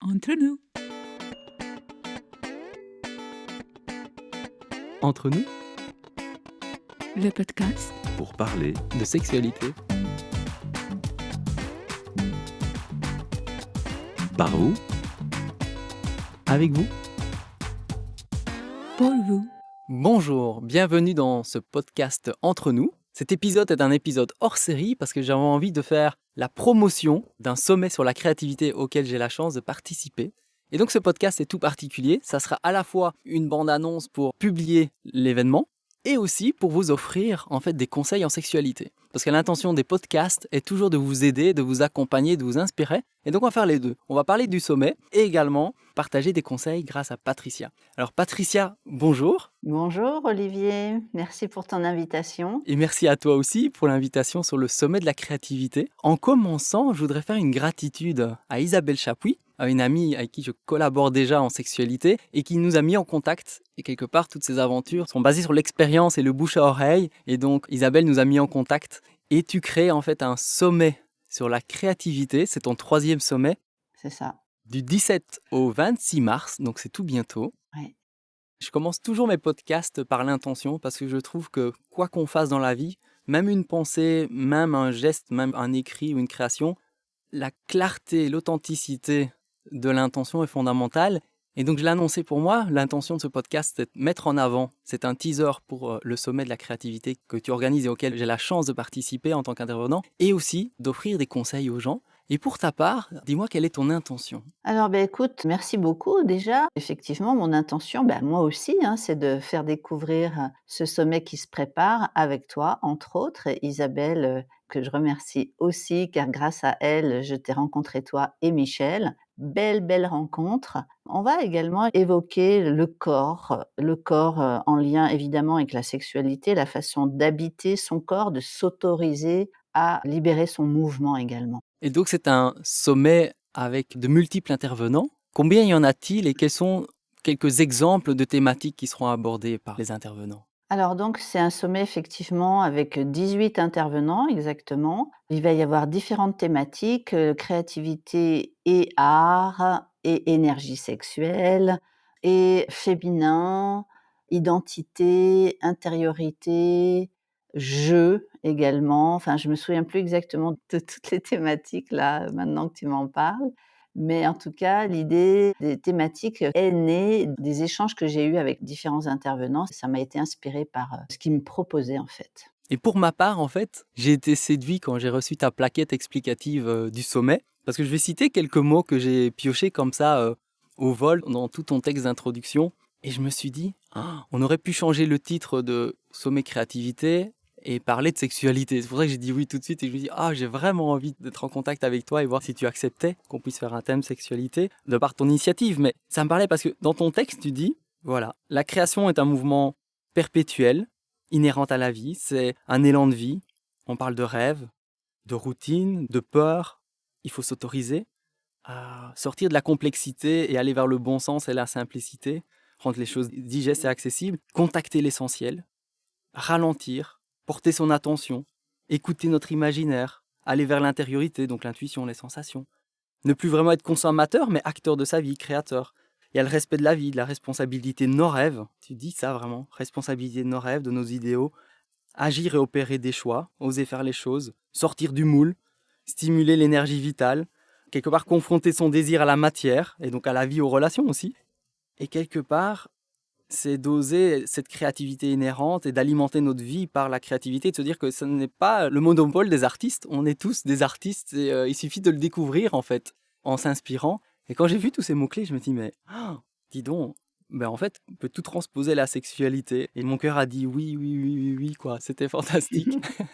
Entre nous. Entre nous, Le podcast. pour parler de sexualité. Par vous, avec vous. Pour vous. Bonjour, bienvenue dans ce podcast Entre nous. Cet épisode est un épisode hors série parce que j'avais envie de faire la promotion d'un sommet sur la créativité auquel j'ai la chance de participer. Et donc ce podcast est tout particulier, ça sera à la fois une bande-annonce pour publier l'événement et aussi pour vous offrir en fait des conseils en sexualité. Parce que l'intention des podcasts est toujours de vous aider, de vous accompagner, de vous inspirer. Et donc on va faire les deux. On va parler du sommet et également partager des conseils grâce à Patricia. Alors Patricia, bonjour. Bonjour Olivier, merci pour ton invitation. Et merci à toi aussi pour l'invitation sur le sommet de la créativité. En commençant, je voudrais faire une gratitude à Isabelle Chapuis, à une amie avec qui je collabore déjà en sexualité et qui nous a mis en contact. Et quelque part, toutes ces aventures sont basées sur l'expérience et le bouche à oreille. Et donc, Isabelle nous a mis en contact et tu crées en fait un sommet sur la créativité. C'est ton 3e sommet C'est ça. du 17 au 26 mars, donc c'est tout bientôt. Ouais. Je commence toujours mes podcasts par l'intention parce que je trouve que quoi qu'on fasse dans la vie, même une pensée, même un geste, même un écrit ou une création, la clarté, l'authenticité de l'intention est fondamentale. Et donc je l'ai annoncé pour moi, l'intention de ce podcast, c'est de mettre en avant, c'est un teaser pour le sommet de la créativité que tu organises et auquel j'ai la chance de participer en tant qu'intervenant, et aussi d'offrir des conseils aux gens. Et pour ta part, dis-moi quelle est ton intention? Alors écoute, merci beaucoup déjà. Effectivement, mon intention, moi aussi, c'est de faire découvrir ce sommet qui se prépare avec toi, entre autres, et Isabelle, que je remercie aussi, car grâce à elle, je t'ai rencontré toi et Michel. Belle rencontre. On va également évoquer le corps en lien évidemment avec la sexualité, la façon d'habiter son corps, de s'autoriser à libérer son mouvement également. Et donc c'est un sommet avec de multiples intervenants. Combien y en a-t-il et quels sont quelques exemples de thématiques qui seront abordées par les intervenants? Alors donc c'est un sommet effectivement avec 18 intervenants exactement. Il va y avoir différentes thématiques, créativité et art et énergie sexuelle et féminin, identité, intériorité, jeu également. Enfin, je me souviens plus exactement de toutes les thématiques là, maintenant que tu m'en parles. Mais en tout cas, l'idée des thématiques est née des échanges que j'ai eus avec différents intervenants. Ça m'a été inspiré par, ce qu'ils me proposaient, en fait. Et pour ma part, en fait, j'ai été séduit quand j'ai reçu ta plaquette explicative du sommet, parce que je vais citer quelques mots que j'ai piochés comme ça au vol dans tout ton texte d'introduction. Et je me suis dit, ah, on aurait pu changer le titre de sommet créativité et parler de sexualité. C'est pour ça que j'ai dit oui tout de suite et je me dis, ah, j'ai vraiment envie d'être en contact avec toi et voir si tu acceptais qu'on puisse faire un thème sexualité de par ton initiative. Mais ça me parlait parce que dans ton texte, tu dis, voilà, la création est un mouvement perpétuel, inhérente à la vie, c'est un élan de vie. On parle de rêve, de routine, de peur. Il faut s'autoriser à sortir de la complexité et aller vers le bon sens et la simplicité, rendre les choses digestes et accessibles, contacter l'essentiel, ralentir, porter son attention, écouter notre imaginaire, aller vers l'intériorité, donc l'intuition, les sensations. Ne plus vraiment être consommateur, mais acteur de sa vie, créateur. Il y a le respect de la vie, de la responsabilité de nos rêves. Tu dis ça vraiment, responsabilité de nos rêves, de nos idéaux. Agir et opérer des choix, oser faire les choses, sortir du moule, stimuler l'énergie vitale, quelque part confronter son désir à la matière, et donc à la vie, aux relations aussi. Et quelque part, c'est d'oser cette créativité inhérente et d'alimenter notre vie par la créativité, de se dire que ce n'est pas le monopole des artistes, on est tous des artistes et il suffit de le découvrir en fait, en s'inspirant. Et quand j'ai vu tous ces mots-clés, je me dis mais, dis donc, en fait, on peut tout transposer à la sexualité. Et mon cœur a dit oui, oui, oui, oui, oui, quoi, c'était fantastique.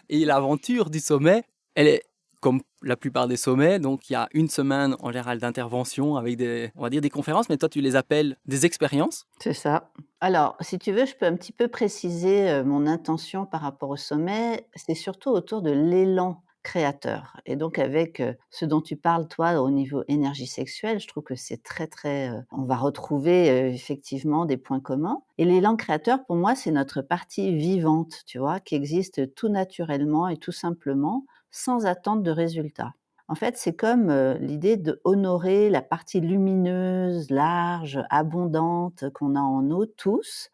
Et l'aventure du sommet, elle est comme la plupart des sommets, donc il y a une semaine en général d'intervention avec on va dire des conférences, mais toi tu les appelles des expériences. C'est ça. Alors, si tu veux, je peux un petit peu préciser, mon intention par rapport au sommet. C'est surtout autour de l'élan créateur et donc avec, ce dont tu parles toi au niveau énergie sexuelle, je trouve que c'est très, on va retrouver, effectivement des points communs et l'élan créateur pour moi, c'est notre partie vivante, tu vois? Qui existe tout naturellement et tout simplement, sans attente de résultat. En fait, c'est comme, l'idée de honorer la partie lumineuse, large, abondante qu'on a en nous tous,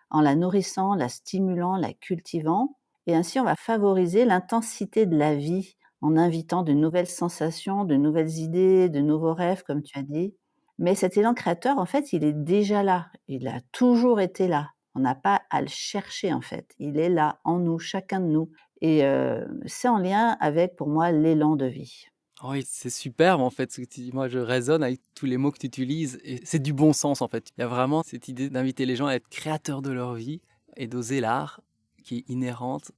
en la nourrissant, la stimulant, la cultivant et ainsi on va favoriser l'intensité de la vie en invitant de nouvelles sensations, de nouvelles idées, de nouveaux rêves comme tu as dit. Mais cet élan créateur, en fait, il est déjà là. Il a toujours été là. On n'a pas à le chercher, en fait. Il est là, en nous, chacun de nous et c'est en lien avec, pour moi, l'élan de vie. Oui, c'est superbe en fait ce que tu dis. Moi, je résonne avec tous les mots que tu utilises et c'est du bon sens en fait. Il y a vraiment cette idée d'inviter les gens à être créateurs de leur vie et d'oser l'art qui est inhérente.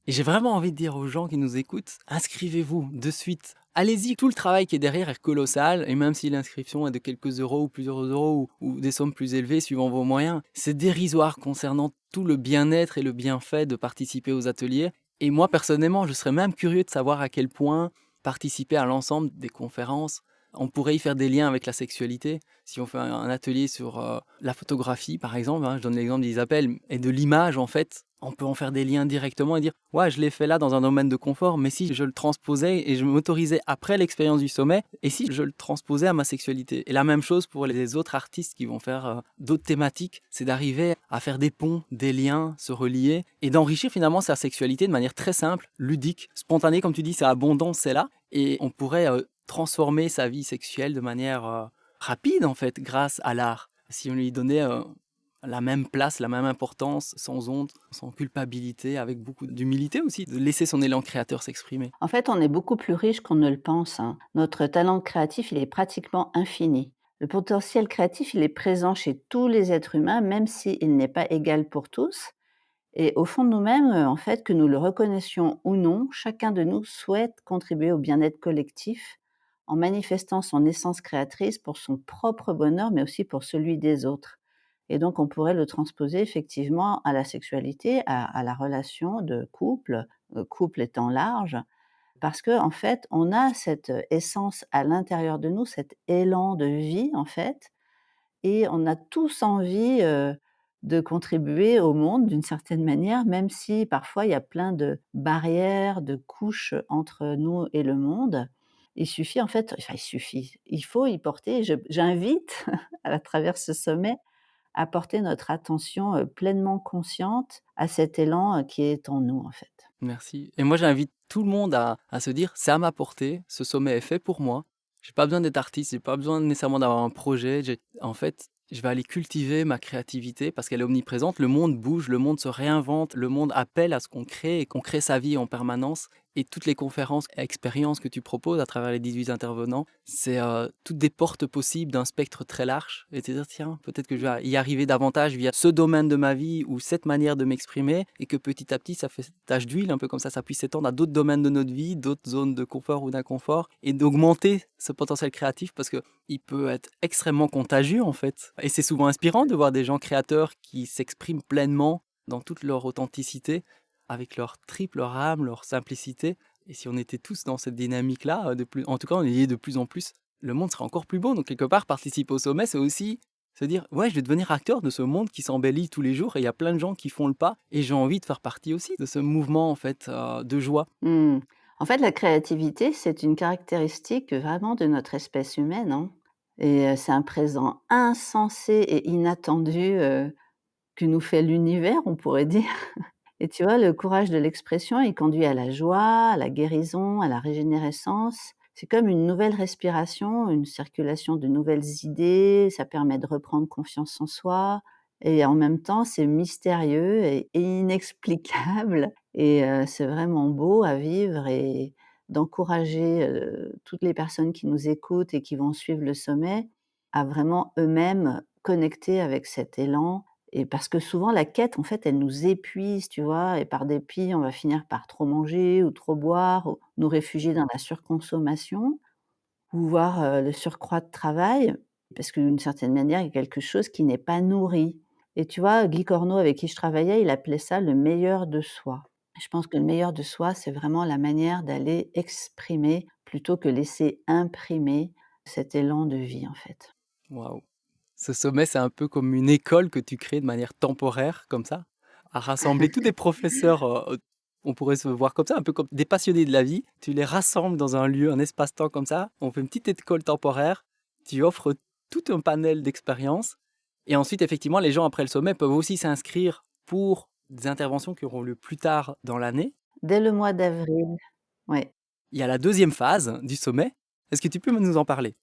Et j'ai vraiment envie de dire aux gens qui nous écoutent, inscrivez-vous de suite. Allez-y, tout le travail qui est derrière est colossal et même si l'inscription est de quelques euros ou plusieurs euros ou des sommes plus élevées suivant vos moyens, c'est dérisoire concernant tout le bien-être et le bienfait de participer aux ateliers. Et moi personnellement, je serais même curieux de savoir à quel point participer à l'ensemble des conférences. On pourrait y faire des liens avec la sexualité. Si on fait un atelier sur la photographie, par exemple, je donne l'exemple d'Isabelle, et de l'image, en fait, on peut en faire des liens directement et dire « Ouais, je l'ai fait là dans un domaine de confort, mais si je le transposais et je m'autorisais après l'expérience du sommet, et si je le transposais à ma sexualité ?» Et la même chose pour les autres artistes qui vont faire d'autres thématiques, c'est d'arriver à faire des ponts, des liens, se relier, et d'enrichir finalement sa sexualité de manière très simple, ludique, spontanée, comme tu dis, c'est abondant, c'est là, et on pourrait transformer sa vie sexuelle de manière rapide, en fait, grâce à l'art. Si on lui donnait la même place, la même importance, sans honte, sans culpabilité, avec beaucoup d'humilité aussi, de laisser son élan créateur s'exprimer. En fait, on est beaucoup plus riche qu'on ne le pense, hein. Notre talent créatif, il est pratiquement infini. Le potentiel créatif, il est présent chez tous les êtres humains, même s'il n'est pas égal pour tous. Et au fond de nous-mêmes, en fait, que nous le reconnaissions ou non, chacun de nous souhaite contribuer au bien-être collectif en manifestant son essence créatrice pour son propre bonheur, mais aussi pour celui des autres. Et donc, on pourrait le transposer effectivement à la sexualité, à la relation de couple, couple étant large, parce que en fait, on a cette essence à l'intérieur de nous, cet élan de vie, en fait, et on a tous envie, de contribuer au monde d'une certaine manière, même si parfois il y a plein de barrières, de couches entre nous et le monde. Il suffit en fait enfin il suffit, il faut y porter j'invite à travers ce sommet, à porter notre attention, pleinement consciente à cet élan, qui est en nous, en fait. Merci. Et moi, j'invite tout le monde à se dire, c'est à ma portée, ce sommet est fait pour moi. J'ai pas besoin d'être artiste, j'ai pas besoin nécessairement d'avoir un projet. En fait, je vais aller cultiver ma créativité parce qu'elle est omniprésente. Le monde bouge, le monde se réinvente, le monde appelle à ce qu'on crée et qu'on crée sa vie en permanence. Et toutes les conférences et expériences que tu proposes à travers les 18 intervenants, c'est toutes des portes possibles d'un spectre très large. Et te dire, tiens, peut-être que je vais y arriver davantage via ce domaine de ma vie ou cette manière de m'exprimer et que petit à petit, ça fait tache d'huile, un peu comme ça puisse s'étendre à d'autres domaines de notre vie, d'autres zones de confort ou d'inconfort et d'augmenter ce potentiel créatif parce que il peut être extrêmement contagieux en fait. Et c'est souvent inspirant de voir des gens créateurs qui s'expriment pleinement dans toute leur authenticité avec leur triple, leur âme, leur simplicité. Et si on était tous dans cette dynamique-là, en tout cas, on y est de plus en plus, le monde serait encore plus beau. Donc, quelque part, participer au sommet, c'est aussi se dire, ouais, je vais devenir acteur de ce monde qui s'embellit tous les jours et il y a plein de gens qui font le pas et j'ai envie de faire partie aussi de ce mouvement, en fait, de joie. Mmh. En fait, la créativité, c'est une caractéristique vraiment de notre espèce humaine, hein, et c'est un présent insensé et inattendu, que nous fait l'univers, on pourrait dire. Et tu vois, le courage de l'expression, il conduit à la joie, à la guérison, à la régénérescence. C'est comme une nouvelle respiration, une circulation de nouvelles idées, ça permet de reprendre confiance en soi et en même temps, c'est mystérieux et inexplicable et c'est vraiment beau à vivre et d'encourager, toutes les personnes qui nous écoutent et qui vont suivre le sommet à vraiment eux-mêmes connecter avec cet élan et parce que souvent la quête, en fait, elle nous épuise, tu vois? Et par dépit, on va finir par trop manger ou trop boire ou nous réfugier dans la surconsommation ou voir, le surcroît de travail. Parce que d'une certaine manière, il y a quelque chose qui n'est pas nourri. Et tu vois, Guy Corneau avec qui je travaillais, il appelait ça le meilleur de soi. Je pense que le meilleur de soi, c'est vraiment la manière d'aller exprimer plutôt que laisser imprimer cet élan de vie, en fait. Waouh! Ce sommet, c'est un peu comme une école que tu crées de manière temporaire, comme ça, à rassembler tous des professeurs On pourrait se voir comme ça, un peu comme des passionnés de la vie. Tu les rassembles dans un lieu, un espace-temps comme ça. On fait une petite école temporaire. Tu offres tout un panel d'expériences. Et ensuite, effectivement, les gens après le sommet peuvent aussi s'inscrire pour des interventions qui auront lieu plus tard dans l'année. Dès le mois d'avril, ouais. Il y a la deuxième phase du sommet. Est-ce que tu peux nous en parler?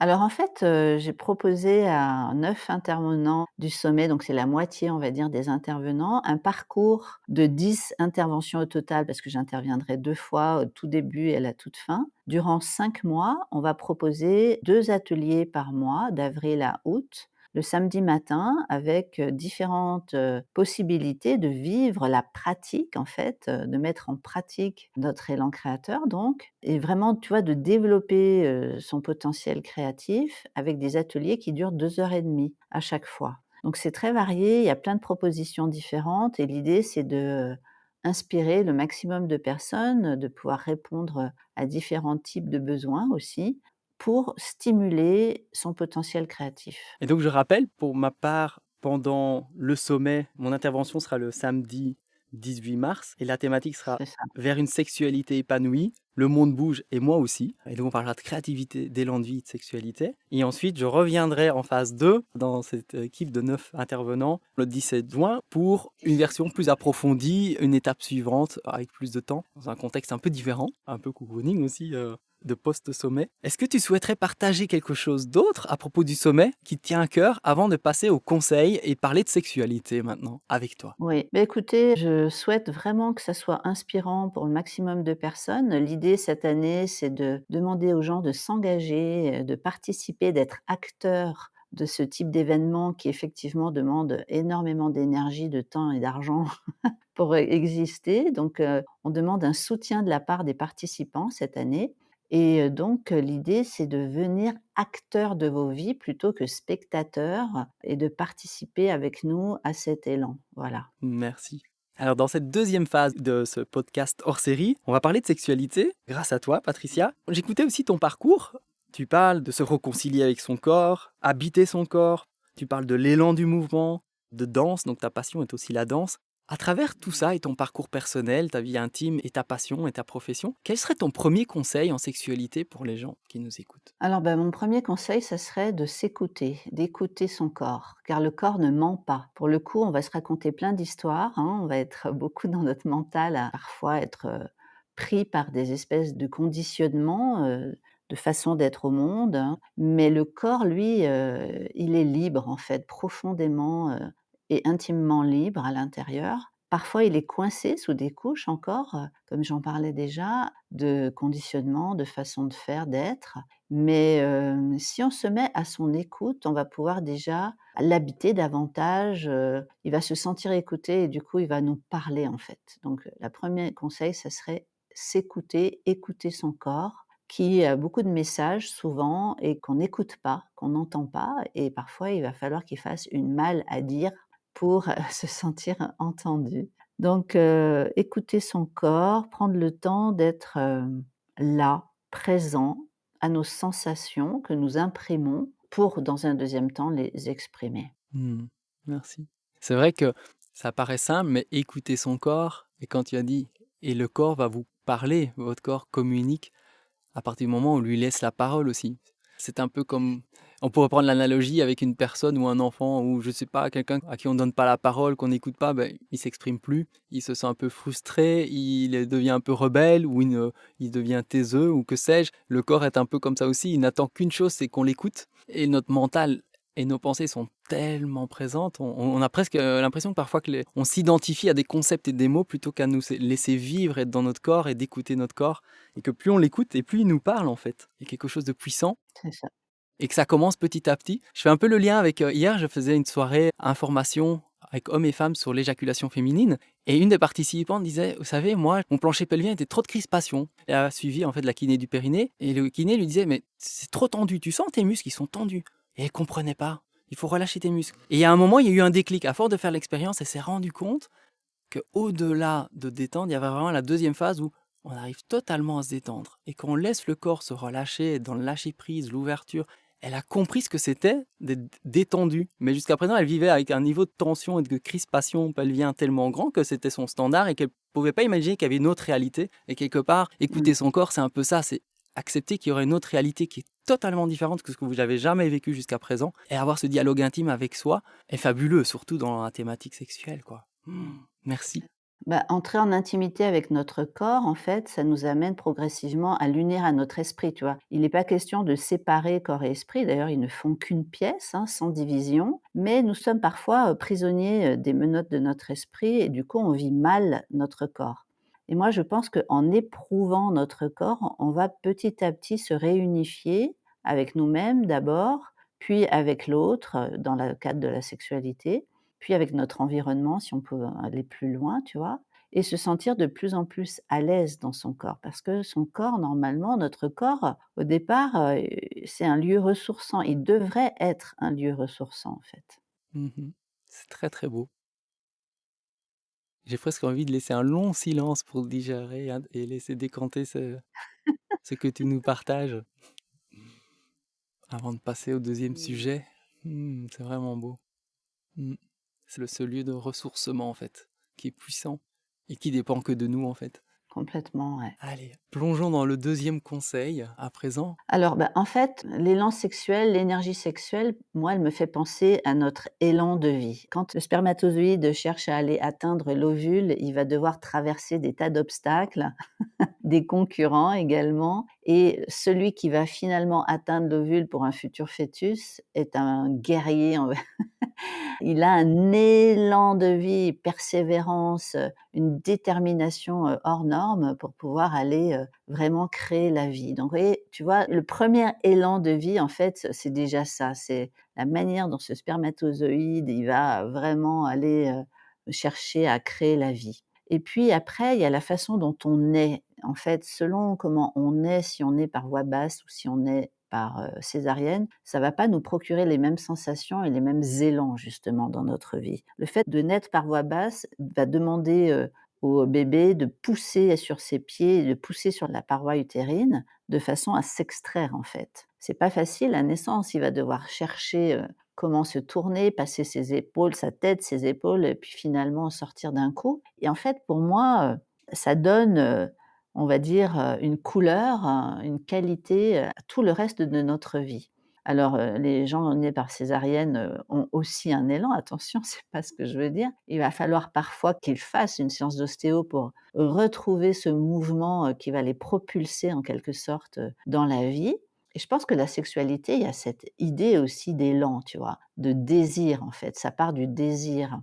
Alors en fait, j'ai proposé à 9 intervenants du sommet, donc c'est la moitié, on va dire, des intervenants, un parcours de 10 interventions au total, parce que j'interviendrai 2 fois, au tout début et à la toute fin. Durant 5 mois, on va proposer 2 ateliers par mois, d'avril à août, le samedi matin avec, différentes, possibilités de vivre la pratique en fait, de mettre en pratique notre élan créateur donc et vraiment, tu vois, de développer, son potentiel créatif avec des ateliers qui durent 2 heures et demie à chaque fois. Donc c'est très varié, il y a plein de propositions différentes et l'idée c'est de, inspirer le maximum de personnes, de pouvoir répondre, à différents types de besoins aussi, pour stimuler son potentiel créatif. Et donc, je rappelle, pour ma part, pendant le sommet, mon intervention sera le samedi 18 mars et la thématique sera C'est ça. vers une sexualité épanouie. Le monde bouge et moi aussi. Et donc, on parlera de créativité, d'élan de vie, de sexualité. Et ensuite, je reviendrai en phase 2 dans cette équipe de 9 intervenants le 17 juin pour une version plus approfondie, une étape suivante avec plus de temps, dans un contexte un peu différent, un peu cocooning aussi. De post-sommet. Est-ce que tu souhaiterais partager quelque chose d'autre à propos du sommet qui te tient à cœur avant de passer au conseil et parler de sexualité maintenant avec toi? Oui, bah, écoutez, je souhaite vraiment que ça soit inspirant pour le maximum de personnes. L'idée cette année, c'est de demander aux gens de s'engager, de participer, d'être acteurs de ce type d'événement qui effectivement demande énormément d'énergie, de temps et d'argent pour exister. Donc, on demande un soutien de la part des participants cette année et donc, l'idée, c'est de venir acteurs de vos vies plutôt que spectateurs et de participer avec nous à cet élan. Voilà. Merci. Alors, dans cette deuxième phase de ce podcast hors série, on va parler de sexualité grâce à toi, Patricia. J'écoutais aussi ton parcours. Tu parles de se réconcilier avec son corps, habiter son corps. Tu parles de l'élan du mouvement, de danse, donc ta passion est aussi la danse. À travers tout ça et ton parcours personnel, ta vie intime et ta passion et ta profession, quel serait ton premier conseil en sexualité pour les gens qui nous écoutent? Alors, bah, mon premier conseil, ça serait de s'écouter, d'écouter son corps, car le corps ne ment pas. Pour le coup, on va se raconter plein d'histoires, hein, on va être beaucoup dans notre mental à parfois être, pris par des espèces de conditionnements, de façon d'être au monde, hein. Mais le corps, lui, il est libre en fait, profondément, et intimement libre à l'intérieur. Parfois, il est coincé sous des couches encore, comme j'en parlais déjà, de conditionnement, de façon de faire, d'être. Mais, si on se met à son écoute, on va pouvoir déjà l'habiter davantage, il va se sentir écouté et du coup, il va nous parler, en fait. Donc, la 1er conseil, ça serait s'écouter, écouter son corps qui a beaucoup de messages souvent et qu'on n'écoute pas, qu'on n'entend pas et parfois il va falloir qu'il fasse une malle à dire pour, se sentir entendu. Donc, écouter son corps, prendre le temps d'être, là, présent à nos sensations que nous imprimons pour, dans un deuxième temps, les exprimer. Hmm, merci. C'est vrai que ça paraît simple, mais écouter son corps, et quand tu as dit, et le corps va vous parler, votre corps communique à partir du moment où on lui laisse la parole aussi. C'est un peu comme, on pourrait prendre l'analogie avec une personne ou un enfant ou je sais pas, quelqu'un à qui on donne pas la parole, qu'on n'écoute pas, ben, il s'exprime plus, il se sent un peu frustré, il devient un peu rebelle ou il devient taiseux ou que sais-je. Le corps est un peu comme ça aussi, il n'attend qu'une chose, c'est qu'on l'écoute et notre mental et nos pensées sont tellement présentes, on a presque l'impression que parfois on s'identifie à des concepts et des mots plutôt qu'à nous laisser vivre, être dans notre corps et d'écouter notre corps. Et que plus on l'écoute et plus il nous parle en fait. Il y a quelque chose de puissant C'est ça. et que ça commence petit à petit. Je fais un peu le lien avec hier, je faisais une soirée information avec hommes et femmes sur l'éjaculation féminine et une des participantes disait, vous savez, moi, mon plancher pelvien était trop de crispation. Elle a suivi en fait la kiné du périnée et le kiné lui disait, mais c'est trop tendu, tu sens tes muscles, ils sont tendus. Et elle comprenait pas. Il faut relâcher tes muscles. Et il y a un moment, il y a eu un déclic. À force de faire l'expérience, elle s'est rendue compte qu'au-delà de détendre, il y avait vraiment la deuxième phase où on arrive totalement à se détendre. Et qu'on laisse le corps se relâcher dans le lâcher-prise, l'ouverture, elle a compris ce que c'était d'être détendue. Mais jusqu'à présent, elle vivait avec un niveau de tension et de crispation pelvien tellement grand que c'était son standard et qu'elle pouvait pas imaginer qu'il y avait une autre réalité. Et quelque part, Mmh. écouter son corps, c'est un peu ça, c'est accepter qu'il y aurait une autre réalité qui est totalement différente que ce que vous n'avez jamais vécu jusqu'à présent. Et avoir ce dialogue intime avec soi est fabuleux, surtout dans la thématique sexuelle, quoi. Merci. Bah, entrer en intimité avec notre corps, en fait, ça nous amène progressivement à l'unir à notre esprit, tu vois? Il n'est pas question de séparer corps et esprit, d'ailleurs, ils ne font qu'une pièce, hein, sans division, mais nous sommes parfois, prisonniers, des menottes de notre esprit et du coup, on vit mal notre corps. Et moi, je pense qu'en éprouvant notre corps, on va petit à petit se réunifier avec nous-mêmes d'abord, puis avec l'autre, dans le cadre de la sexualité, puis avec notre environnement si on peut aller plus loin, tu vois? Et se sentir de plus en plus à l'aise dans son corps. Parce que son corps, normalement, notre corps, au départ, c'est un lieu ressourçant. Il devrait être un lieu ressourçant, en fait. Mhm. C'est très très beau. J'ai presque envie de laisser un long silence pour digérer hein, et laisser décanter ce que tu nous partages avant de passer au deuxième Mmh. sujet. C'est vraiment beau. Hmm. C'est ce lieu de ressourcement en fait, qui est puissant et qui dépend que de nous en fait. Complètement, ouais. Allez, plongeons dans le deuxième conseil à présent. Alors, bah, en fait, l'élan sexuel, l'énergie sexuelle, moi, elle me fait penser à notre élan de vie. Quand le spermatozoïde cherche à aller atteindre l'ovule, il va devoir traverser des tas d'obstacles, des concurrents également, et celui qui va finalement atteindre l'ovule pour un futur fœtus est un guerrier, il a un élan de vie, persévérance, une détermination, hors norme pour pouvoir aller, vraiment créer la vie. Donc vous voyez, tu vois, le premier élan de vie, en fait, c'est déjà ça, c'est la manière dont ce spermatozoïde, il va vraiment aller, chercher à créer la vie. Et puis après, il y a la façon dont on est. En fait, selon comment on est, si on est par voie basse ou si on est par, césarienne, ça va pas nous procurer les mêmes sensations et les mêmes élans justement dans notre vie. Le fait de naître par voie basse va demander, au bébé de pousser sur ses pieds et de pousser sur la paroi utérine de façon à s'extraire en fait. C'est pas facile à naissance, il va devoir chercher, comment se tourner, passer ses épaules, sa tête, ses épaules et puis finalement sortir d'un coup et en fait pour moi, ça donne, on va dire, une couleur, une qualité, à tout le reste de notre vie. Alors, les gens nés par césarienne, ont aussi un élan, attention, c'est pas ce que je veux dire. Il va falloir parfois qu'ils fassent une séance d'ostéo pour retrouver ce mouvement, qui va les propulser en quelque sorte, dans la vie et je pense que la sexualité, il y a cette idée aussi d'élan, tu vois? De désir, en fait, ça part du désir.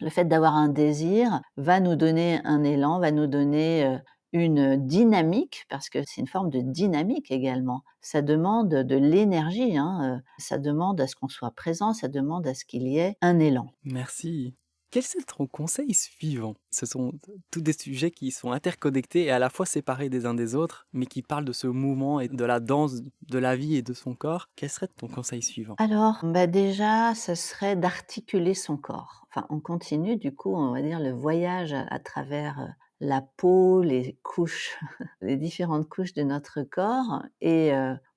Le fait d'avoir un désir va nous donner un élan, va nous donner, une dynamique, parce que c'est une forme de dynamique également. Ça demande de l'énergie, hein, ça demande à ce qu'on soit présent, ça demande à ce qu'il y ait un élan. Merci. Quel est ton conseil suivant? Ce sont tous des sujets qui sont interconnectés et à la fois séparés des uns des autres, mais qui parlent de ce mouvement et de la danse de la vie et de son corps. Quel serait ton conseil suivant? Alors, bah, déjà, ce serait d'articuler son corps. Enfin, on continue du coup, on va dire le voyage à travers, la peau, les couches, les différentes couches de notre corps et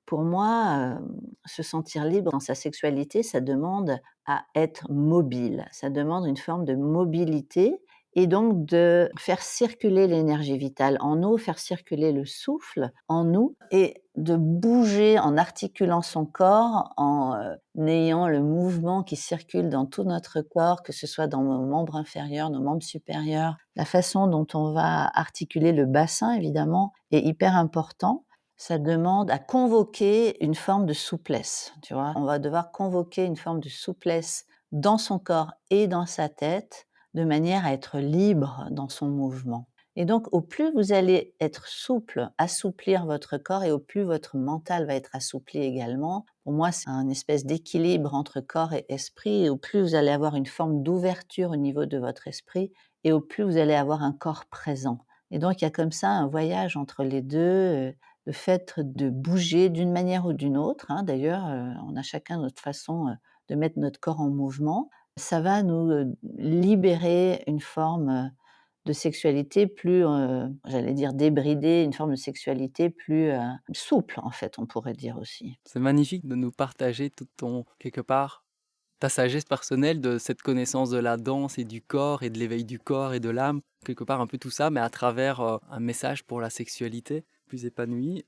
pour moi, se sentir libre dans sa sexualité, ça demande à être mobile. Ça demande une forme de mobilité et donc de faire circuler l'énergie vitale en nous, faire circuler le souffle en nous et de bouger en articulant son corps, en, ayant le mouvement qui circule dans tout notre corps, que ce soit dans nos membres inférieurs, nos membres supérieurs. La façon dont on va articuler le bassin évidemment est hyper important. Ça demande à convoquer une forme de souplesse, tu vois? On va devoir convoquer une forme de souplesse dans son corps et dans sa tête, de manière à être libre dans son mouvement. Et donc, au plus vous allez être souple, assouplir votre corps et au plus votre mental va être assoupli également. Pour moi, c'est un espèce d'équilibre entre corps et esprit et au plus vous allez avoir une forme d'ouverture au niveau de votre esprit et au plus vous allez avoir un corps présent. Et donc, il y a comme ça un voyage entre les deux, le fait de bouger d'une manière ou d'une autre, hein, d'ailleurs, on a chacun notre façon, de mettre notre corps en mouvement. Ça va nous, libérer une forme, de sexualité plus, j'allais dire débridée, une forme de sexualité plus, souple en fait, on pourrait dire aussi. C'est magnifique de nous partager quelque part, ta sagesse personnelle de cette connaissance de la danse et du corps et de l'éveil du corps et de l'âme, quelque part un peu tout ça, mais à travers un message pour la sexualité plus épanouie.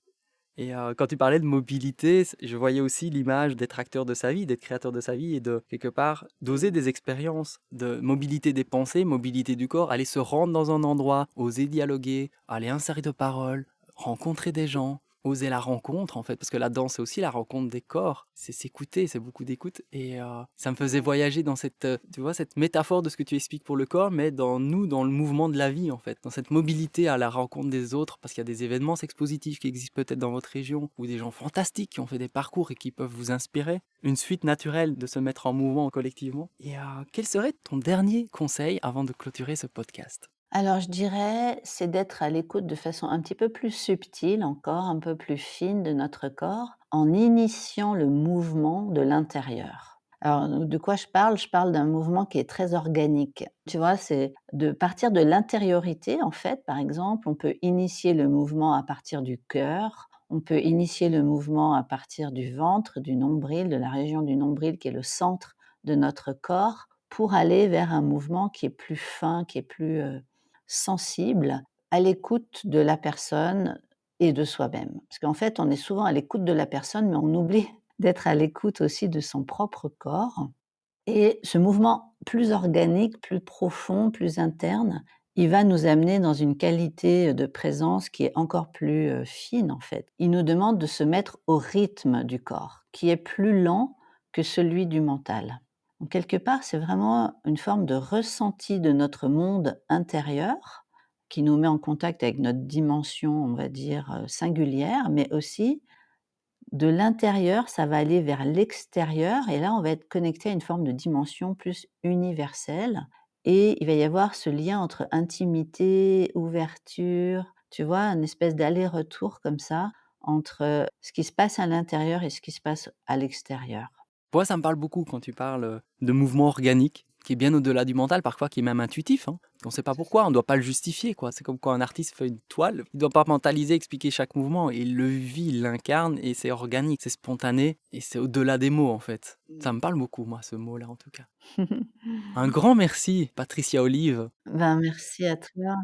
Et quand tu parlais de mobilité, je voyais aussi l'image d'être acteur de sa vie, d'être créateur de sa vie et de, quelque part, d'oser des expériences, de mobilité des pensées, mobilité du corps, aller se rendre dans un endroit, oser dialoguer, aller insérer de paroles, rencontrer des gens, oser la rencontre en fait, parce que la danse c'est aussi la rencontre des corps, c'est s'écouter, c'est beaucoup d'écoute et ça me faisait voyager dans cette, tu vois, cette métaphore de ce que tu expliques pour le corps, mais dans nous, dans le mouvement de la vie en fait, dans cette mobilité à la rencontre des autres, parce qu'il y a des événements sexpositifs qui existent peut-être dans votre région, ou des gens fantastiques qui ont fait des parcours et qui peuvent vous inspirer, une suite naturelle de se mettre en mouvement collectivement. Et quel serait ton dernier conseil avant de clôturer ce podcast? Alors je dirais, c'est d'être à l'écoute de façon un petit peu plus subtile encore, un peu plus fine de notre corps, en initiant le mouvement de l'intérieur. Alors de quoi je parle? Je parle d'un mouvement qui est très organique. Tu vois, c'est de partir de l'intériorité en fait, par exemple, on peut initier le mouvement à partir du cœur, on peut initier le mouvement à partir du ventre, du nombril, de la région du nombril qui est le centre de notre corps, pour aller vers un mouvement qui est plus fin, qui est plus, sensible, à l'écoute de la personne et de soi-même. Parce qu'en fait, on est souvent à l'écoute de la personne, mais on oublie d'être à l'écoute aussi de son propre corps. Et ce mouvement plus organique, plus profond, plus interne, il va nous amener dans une qualité de présence qui est encore plus, fine, en fait. Il nous demande de se mettre au rythme du corps, qui est plus lent que celui du mental. Donc quelque part, c'est vraiment une forme de ressenti de notre monde intérieur, qui nous met en contact avec notre dimension, on va dire, singulière, mais aussi de l'intérieur, ça va aller vers l'extérieur et là, on va être connecté à une forme de dimension plus universelle et il va y avoir ce lien entre intimité, ouverture, tu vois? Une espèce d'aller-retour comme ça entre ce qui se passe à l'intérieur et ce qui se passe à l'extérieur. Moi, ça me parle beaucoup quand tu parles de mouvement organique, qui est bien au-delà du mental, parfois qui est même intuitif. Hein. On ne sait pas pourquoi, on ne doit pas le justifier. Quoi. C'est comme quand un artiste fait une toile, il ne doit pas mentaliser, expliquer chaque mouvement. Il le vit, il l'incarne et c'est organique, c'est spontané et c'est au-delà des mots en fait. Ça me parle beaucoup, moi, ce mot-là en tout cas. Un grand merci, Patricia Olive, Ben, merci à toi.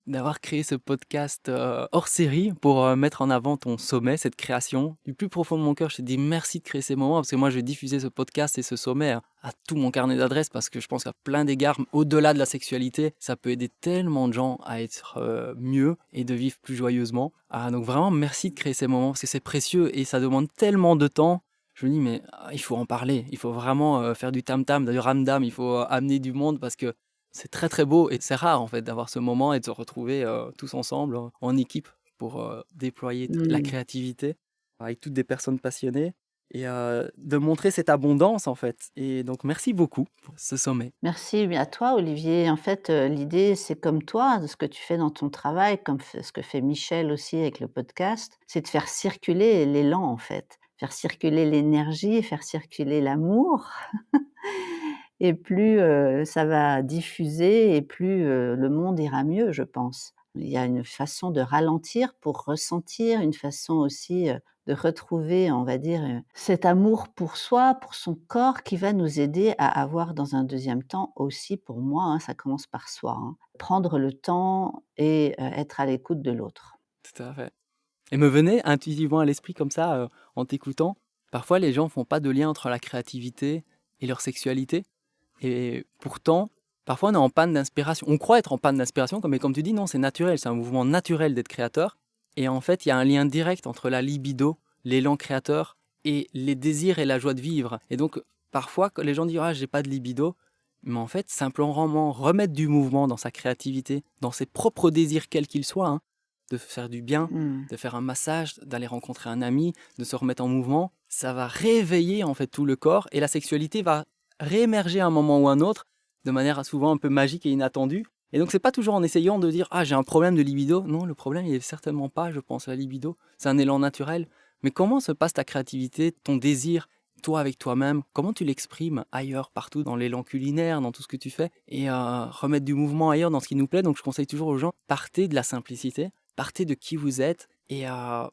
d'avoir créé ce podcast hors série pour mettre en avant ton sommet, cette création. Du plus profond de mon cœur, je te dis merci de créer ces moments parce que moi, je vais diffuser ce podcast et ce sommet à tout mon carnet d'adresses parce que je pense qu'à plein d'égards, au-delà de la sexualité, ça peut aider tellement de gens à être mieux et de vivre plus joyeusement. Donc vraiment, merci de créer ces moments parce que c'est précieux et ça demande tellement de temps. Je me dis, mais il faut en parler, il faut vraiment faire du tam-tam, du ramdam, il faut amener du monde parce que c'est très très beau et c'est rare en fait d'avoir ce moment et de se retrouver tous ensemble en équipe pour déployer toute la Mmh. créativité avec toutes des personnes passionnées et de montrer cette abondance en fait. Et donc merci beaucoup pour ce sommet. Merci à toi, Olivier. En fait, l'idée, c'est comme toi, de ce que tu fais dans ton travail, comme ce que fait Michel aussi avec le podcast, c'est de faire circuler l'élan, en fait. Faire circuler l'énergie, faire circuler l'amour et plus, ça va diffuser et plus, le monde ira mieux, je pense. Il y a une façon de ralentir pour ressentir, une façon aussi, de retrouver, on va dire, cet amour pour soi, pour son corps qui va nous aider à avoir dans un deuxième temps aussi pour moi, hein, ça commence par soi, hein, prendre le temps et être à l'écoute de l'autre. Tout à fait. Et me venait intuitivement à l'esprit comme ça en t'écoutant. Parfois les gens font pas de lien entre la créativité et leur sexualité. Et pourtant, parfois on est en panne d'inspiration. On croit être en panne d'inspiration, mais comme tu dis, non, c'est naturel, c'est un mouvement naturel d'être créateur. Et en fait, il y a un lien direct entre la libido, l'élan créateur, et les désirs et la joie de vivre. Et donc, parfois, quand les gens disent «Ah, j'ai pas de libido», mais en fait, simplement remettre du mouvement dans sa créativité, dans ses propres désirs, quels qu'ils soient, hein, de faire du bien, Mmh. de faire un massage, d'aller rencontrer un ami, de se remettre en mouvement, ça va réveiller en fait tout le corps et la sexualité va réémerger à un moment ou un autre de manière souvent un peu magique et inattendue. Et donc c'est pas toujours en essayant de dire «Ah, j'ai un problème de libido». Non, le problème il est certainement pas, je pense, la libido. C'est un élan naturel. Mais comment se passe ta créativité, ton désir, toi avec toi-même, comment tu l'exprimes ailleurs, partout, dans l'élan culinaire, dans tout ce que tu fais, et remettre du mouvement ailleurs dans ce qui nous plaît. Donc je conseille toujours aux gens, partez de la simplicité, partez de qui vous êtes, et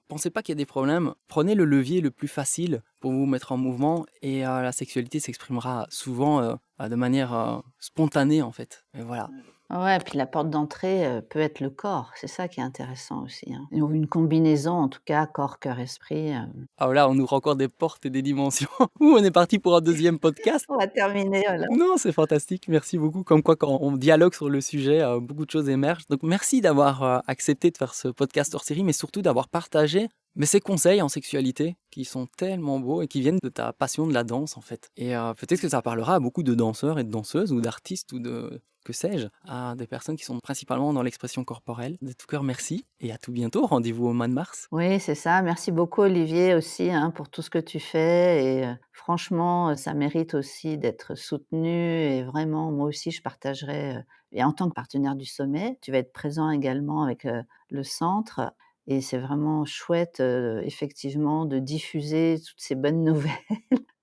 pensez pas qu'il y a des problèmes. Prenez le levier le plus facile pour vous mettre en mouvement, et la sexualité s'exprimera souvent de manière spontanée en fait. Et voilà. Ouais, puis la porte d'entrée, peut être le corps, c'est ça qui est intéressant aussi, hein. Ou une combinaison en tout cas corps, cœur, esprit. Alors là, on ouvre encore des portes et des dimensions. Ouh, on est parti pour un deuxième podcast. On va terminer, voilà. Non, c'est fantastique. Merci beaucoup. Comme quoi, quand on dialogue sur le sujet, beaucoup de choses émergent. Donc, merci d'avoir accepté de faire ce podcast hors série, mais surtout d'avoir partagé ces conseils en sexualité qui sont tellement beaux et qui viennent de ta passion de la danse, en fait. Et peut-être que ça parlera à beaucoup de danseurs et de danseuses ou d'artistes ou de, que sais-je, à des personnes qui sont principalement dans l'expression corporelle. De tout cœur, merci. Et à tout bientôt. Rendez-vous au mois de mars. Oui, c'est ça. Merci beaucoup Olivier aussi, hein, pour tout ce que tu fais et franchement, ça mérite aussi d'être soutenu et vraiment moi aussi je partagerai, et en tant que partenaire du sommet, tu vas être présent également avec, le centre et c'est vraiment chouette, effectivement de diffuser toutes ces bonnes nouvelles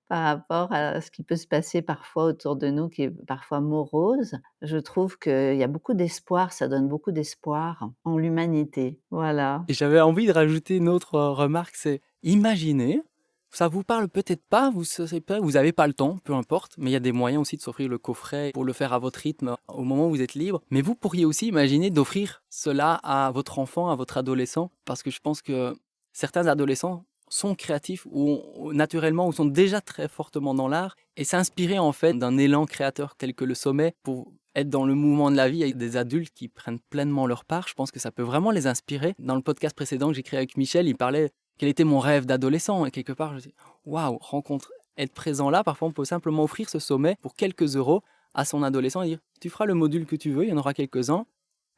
par rapport à ce qui peut se passer parfois autour de nous qui est parfois morose. Je trouve qu'il y a beaucoup d'espoir, ça donne beaucoup d'espoir en l'humanité. Voilà. Et j'avais envie de rajouter une autre remarque, c'est imaginez, ça vous parle peut-être pas, vous savez pas, vous n'avez pas le temps, peu importe, mais il y a des moyens aussi de s'offrir le coffret pour le faire à votre rythme au moment où vous êtes libre. Mais vous pourriez aussi imaginer d'offrir cela à votre enfant, à votre adolescent, parce que je pense que certains adolescents sont créatifs ou naturellement ou sont déjà très fortement dans l'art et s'inspirer en fait d'un élan créateur tel que le sommet pour être dans le mouvement de la vie avec des adultes qui prennent pleinement leur part, je pense que ça peut vraiment les inspirer. Dans le podcast précédent que j'ai créé avec Michel, il parlait quel était mon rêve d'adolescent et quelque part je dis waouh, rencontre, être présent là, parfois on peut simplement offrir ce sommet pour quelques euros à son adolescent et dire tu feras le module que tu veux, il y en aura quelques-uns,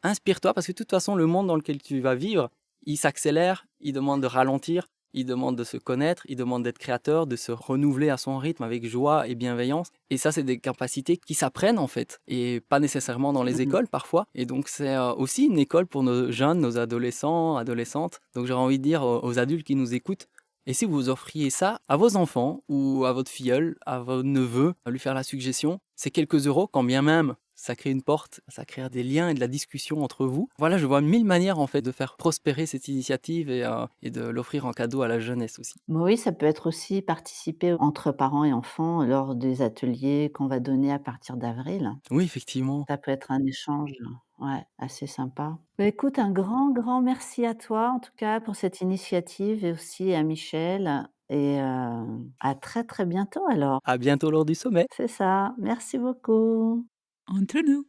inspire-toi parce que de toute façon le monde dans lequel tu vas vivre, il s'accélère, il demande de ralentir. Il demande de se connaître, il demande d'être créateur, de se renouveler à son rythme avec joie et bienveillance. Et ça, c'est des capacités qui s'apprennent en fait, et pas nécessairement dans les écoles parfois. Et donc, c'est aussi une école pour nos jeunes, nos adolescents, adolescentes. Donc, j'aurais envie de dire aux adultes qui nous écoutent, et si vous offriez ça à vos enfants ou à votre filleul, à vos neveux, à lui faire la suggestion, c'est quelques euros, quand bien même ça crée une porte, ça crée des liens et de la discussion entre vous. Voilà, je vois 1000 manières en fait de faire prospérer cette initiative et de l'offrir en cadeau à la jeunesse aussi. Oui, ça peut être aussi participer entre parents et enfants lors des ateliers qu'on va donner à partir d'avril. Oui, effectivement. Ça peut être un échange, ouais, assez sympa. Bah, écoute, un grand, grand merci à toi, en tout cas, pour cette initiative et aussi à Michel et à très, très bientôt alors. À bientôt lors du sommet. C'est ça. Merci beaucoup. Entre nous.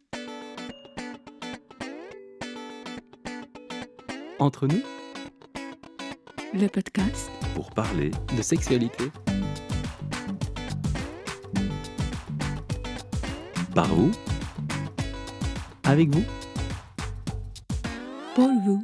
Entre nous, Le podcast. Pour parler de sexualité. par vous, Avec vous. Pour vous.